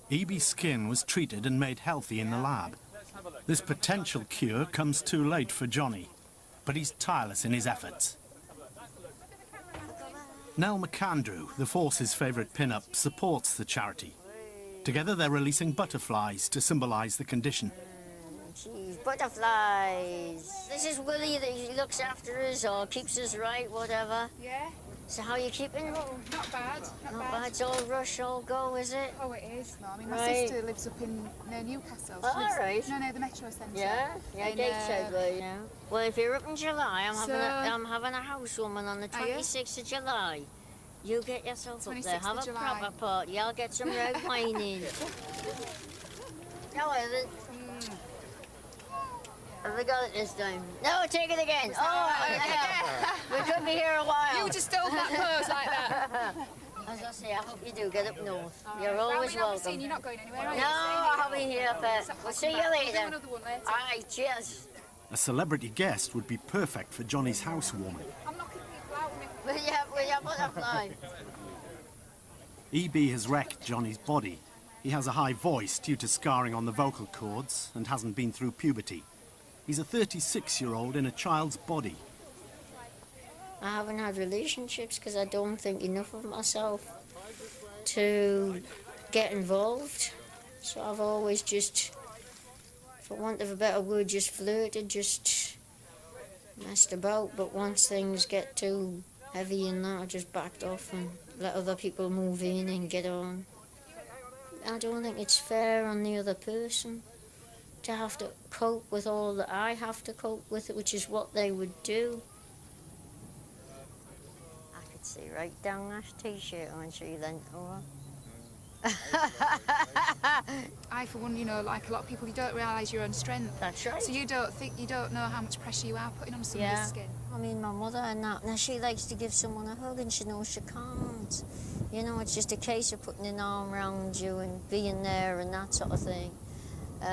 EB's skin was treated and made healthy in the lab. This potential cure comes too late for Jonny, but he's tireless in his efforts. Nell McAndrew, the Force's favourite pin-up, supports the charity. Together they're releasing butterflies to symbolise the condition. Geez, butterflies. This is Willie that he looks after us or keeps us right, whatever. Yeah. So how are you keeping? Oh, not bad. Not bad. It's all rush, all go, is it? Oh, it is. No, I mean, my sister lives up near Newcastle. Oh, all right. No, near the metro centre. Yeah, Gateshead way. Yeah. Well, if you're up in July, I'm having a housewarming on the 26th of July. You get yourself up there, have a proper party. I'll get some red wine in. How is it? Have we got it this time? No, take it again. Oh, yeah. We could be here a while. You just hold that pose like that. As I say, I hope you do get up north. You're always welcome. You're not going anywhere, are you? No, I'll be here, but we'll see you later. We'll do another one later. All right, cheers. A celebrity guest would be perfect for Jonny's housewarming. I'm knocking people out with Will you butterfly? EB has wrecked Jonny's body. He has a high voice due to scarring on the vocal cords and hasn't been through puberty. He's a 36-year-old in a child's body. I haven't had relationships because I don't think enough of myself to get involved. So I've always just, for want of a better word, just flirted, just messed about. But once things get too heavy and that, I just backed off and let other people move in and get on. I don't think it's fair on the other person to have to cope with all that I have to cope with, which is what they would do. I could see right down that T-shirt on you then. Oh. I, for one, you know, like a lot of people, you don't realise your own strength. That's right. So you don't know how much pressure you are putting on somebody's skin. I mean, my mother and that, now she likes to give someone a hug and she knows she can't. You know, it's just a case of putting an arm around you and being there and that sort of thing. So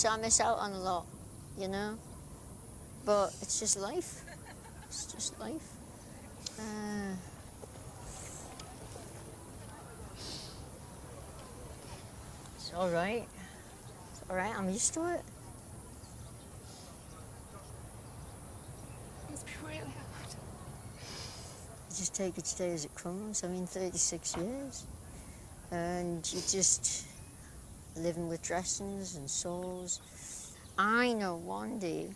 I miss out on a lot, you know? But it's just life. It's just life. It's all right. It's all right, I'm used to it. It's really hard. You just take each day as it comes. I mean, 36 years. And you just living with dressings and sores. I know one day,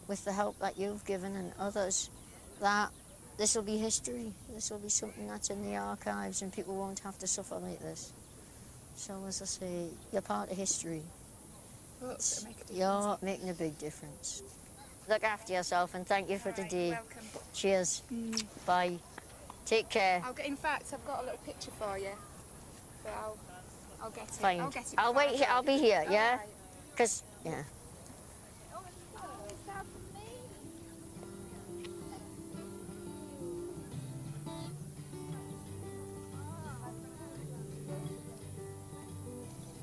with the help that you've given and others, that this will be history. This will be something that's in the archives and people won't have to suffer like this. So, as I say, you're part of history. You're making a big difference. Look after yourself and thank you for today. Welcome. Cheers. Bye. Take care. In fact, I've got a little picture for you. But I'll get it. Fine. I'll get it. I'll wait here. I'll be here, yeah? Because, yeah.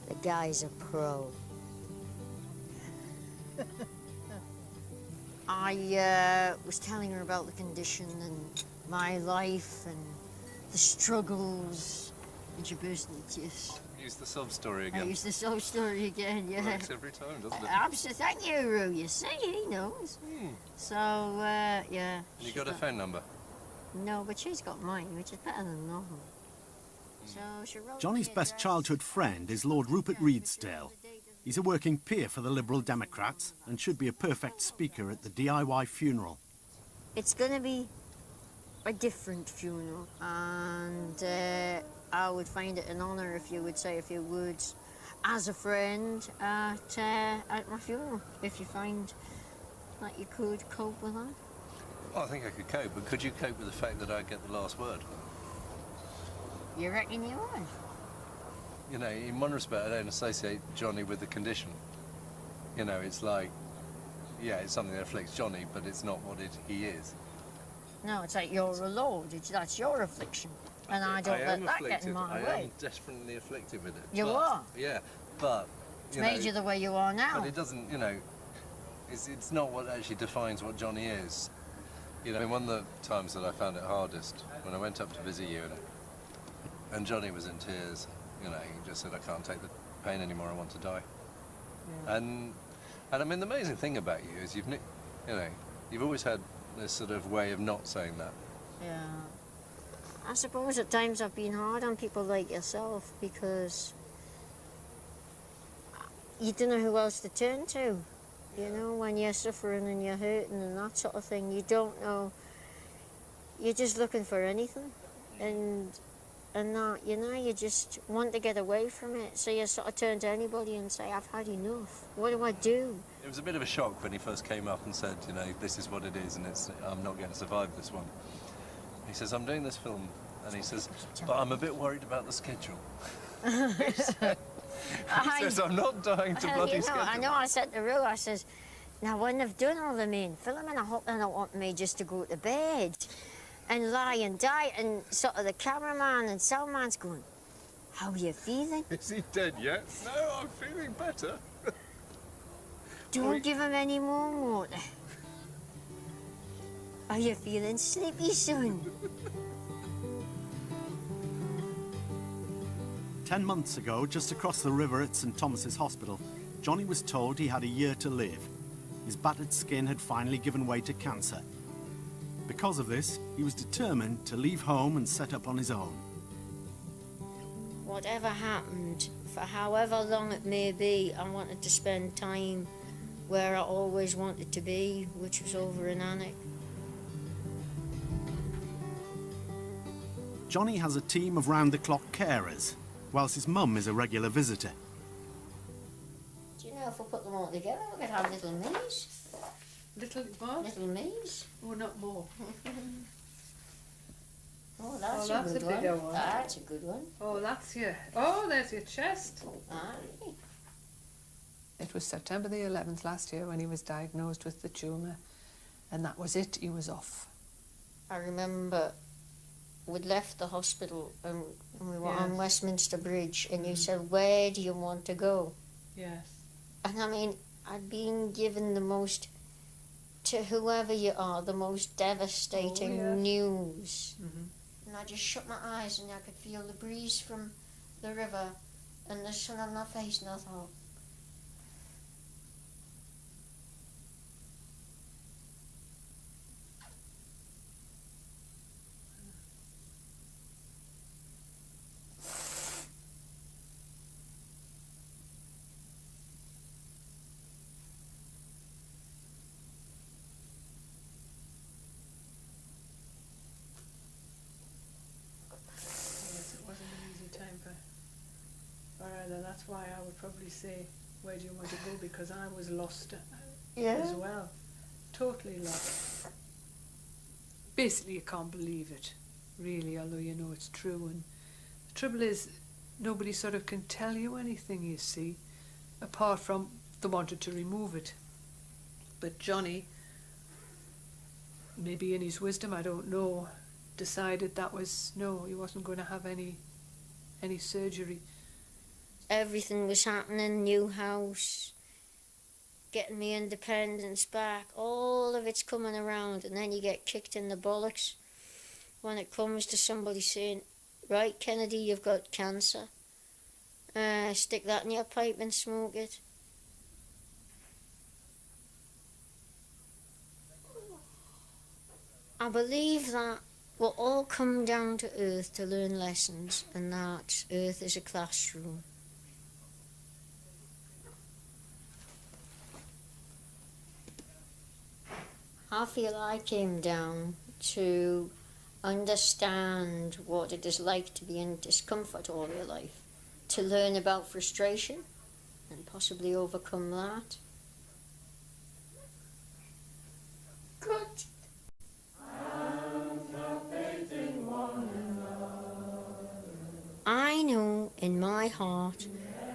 The guy's a pro. I was telling her about the condition and my life and the struggles, and she burst into tears. Use the sob story again. I use the sob story again, yeah. Works every time, doesn't it? Absolutely. Thank you, Roo. You see, he knows. So, yeah. You got a phone number? No, but she's got mine, which is better than nothing. So she wrote Jonny's best childhood friend is Lord Rupert Redesdale. He's a working peer for the Liberal Democrats and should be a perfect speaker at the DIY funeral. It's going to be a different funeral, and I would find it an honour if you would say a few words as a friend at my funeral, if you find that you could cope with that. Well, I think I could cope, but could you cope with the fact that I get the last word? You reckon you would? You know, in one respect, I don't associate Jonny with the condition. You know, it's like, yeah, it's something that afflicts Jonny, but it's not what he is. No, it's like you're a lord. That's your affliction. And I don't let that get in my way. I am desperately afflicted with it. You are? Yeah, but... It's made you the way you are now. But it doesn't, you know, it's not what actually defines what Jonny is. You know, one of the times that I found it hardest, when I went up to visit you, and And Jonny was in tears, you know, he just said, I can't take the pain anymore, I want to die. Yeah. And I mean, the amazing thing about you is you've always had this sort of way of not saying that. Yeah. I suppose at times I've been hard on people like yourself because you don't know who else to turn to. You know, when you're suffering and you're hurting and that sort of thing, you don't know. You're just looking for anything. And that, you know, you just want to get away from it. So you sort of turn to anybody and say, I've had enough. What do I do? It was a bit of a shock when he first came up and said, you know, this is what it is and I'm not going to survive this one. He says, I'm doing this film, and he says, but I'm a bit worried about the schedule. He says, I'm not dying to bloody schedule. I know, I said to Rue, I says, now when they've done all the main filming, I hope they don't want me just to go to bed and lie and die, and sort of the cameraman and soundman's going, how are you feeling? Is he dead yet? No, I'm feeling better. Don't give him any more water. Are you feeling sleepy, son? 10 months ago, just across the river at St Thomas's Hospital, Jonny was told he had a year to live. His battered skin had finally given way to cancer. Because of this, he was determined to leave home and set up on his own. Whatever happened, for however long it may be, I wanted to spend time where I always wanted to be, which was over in Alnwick. Jonny has a team of round-the-clock carers, whilst his mum is a regular visitor. Do you know if we put them all together, we could have little me's? Little what? Little me's. Oh, not more. Oh, that's a good bigger one. one. That's a good one. Oh, that's your... Oh, there's your chest. Aye. It was September the 11th last year when he was diagnosed with the tumour, and that was it. He was off. I remember we'd left the hospital and we were Yes. on Westminster Bridge, and you said, where do you want to go? Yes. And I mean, I'd been given the most, to whoever you are, the most devastating Oh, yes. news. Mm-hmm. And I just shut my eyes and I could feel the breeze from the river and the sun on my face, and I thought, Yes, it wasn't an easy time for either. That's why I would probably say, where do you want to go? Because I was lost as well. Totally lost. Basically, you can't believe it, really, although you know it's true. And the trouble is, nobody sort of can tell you anything, you see, apart from they wanted to remove it. But Jonny, maybe in his wisdom, I don't know, decided that was, no, he wasn't going to have any surgery. everything was happening, new house, getting me independence back, all of it's coming around, and then you get kicked in the bollocks when it comes to somebody saying, right, Kennedy, you've got cancer. Stick that in your pipe and smoke it. I believe that we'll all come down to Earth to learn lessons, and that Earth is a classroom. I feel I came down to understand what it is like to be in discomfort all your life, to learn about frustration and possibly overcome that. Good. I know in my heart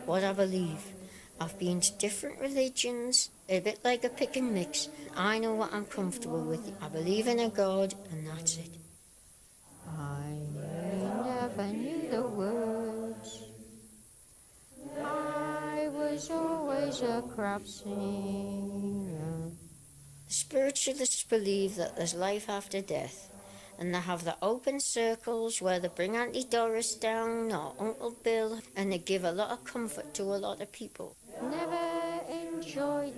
what I believe. I've been to different religions, a bit like a pick and mix. I know what I'm comfortable with. I believe in a God, and that's it. I never knew the words. I was always a crap singer. The spiritualists believe that there's life after death, And they have the open circles where they bring Auntie Doris down or Uncle Bill, and they give a lot of comfort to a lot of people. Never enjoyed